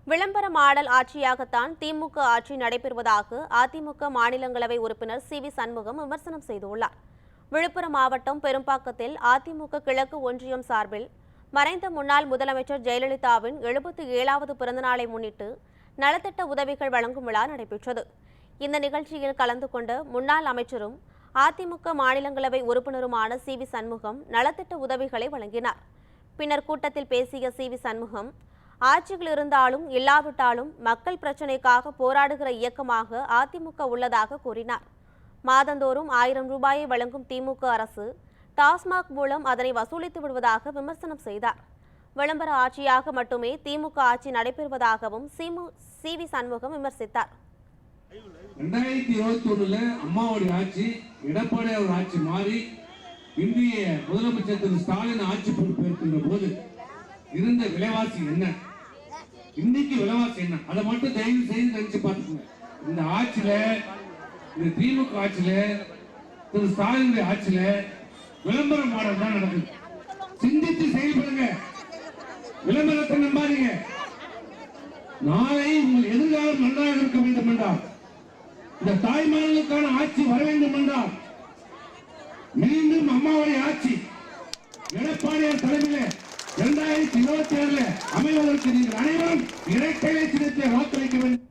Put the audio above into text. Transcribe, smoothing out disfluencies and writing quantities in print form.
விளம்பர மாடல் ஆட்சியாகத்தான் திமுக ஆட்சி நடைபெறுவதாக அதிமுக மாநிலங்களவை உறுப்பினர் சி.வி. சண்முகம் விமர்சனம் செய்துள்ளார். விழுப்புரம் மாவட்டம் பெரும்பாக்கத்தில் அதிமுக கிழக்கு ஒன்றியம் சார்பில் மறைந்த முன்னாள் முதலமைச்சர் ஜெயலலிதாவின் 77வது பிறந்தநாளை முன்னிட்டு நலத்திட்ட உதவிகள் வழங்கும் விழா நடைபெற்றது. இந்த நிகழ்ச்சியில் கலந்து கொண்ட முன்னாள் அமைச்சரும் அதிமுக மாநிலங்களவை உறுப்பினருமான சி.வி. சண்முகம் நலத்திட்ட உதவிகளை வழங்கினார். பின்னர் கூட்டத்தில் பேசிய சி.வி. சண்முகம், ஆட்சியில் இருந்தாலும் இல்லாவிட்டாலும் மக்கள் பிரச்சினைக்காக போராடுகிற இயக்கமாக அதிமுக உள்ளதாக கூறினார். மாதந்தோறும் 1000 ரூபாயை வழங்கும் திமுக அரசு டாஸ்மாக் மூலம் அதனை வசூலித்து விடுவதாக விமர்சனம் செய்தார். விளம்பர ஆட்சியாக மட்டுமே திமுக ஆட்சி நடைபெறுவதாகவும் சி.வி. சண்முகம் விமர்சித்தார். 2021 அம்மாவுடைய ஆட்சி, எடப்பாடி அவர் ஆட்சி மாறி இந்திய முதலமைச்சர் திரு ஸ்டாலின் ஆட்சி பொறுப்பேற்கின்ற போது இருந்த விலைவாசி என்ன, இன்னைக்கு விலைவாசி என்ன, அதை மட்டும் தயவு செய்து நினைச்சு பார்த்துக்கோங்க. இந்த ஆட்சியில, இந்த திமுக ஆட்சியில, திரு ஸ்டாலின் ஆட்சியில விளம்பர மாடல் தான் நடக்குது. சிந்தித்து செயல்படுங்க, விளம்பரத்தை நம்பாதீங்க. நாளை உங்கள் எதிர்காலம் நன்றாக இருக்க வேண்டும் என்றால், இந்த தாய்மார்களுக்கான ஆட்சி வர வேண்டும் என்றால், மீண்டும் அம்மாவுடைய ஆட்சி எடப்பாடியார் தலைமையில் 2027 அமைவதற்கு நீங்கள் அனைவரும் இரட்டை சின்னத்தை வாக்களிக்க வேண்டும்.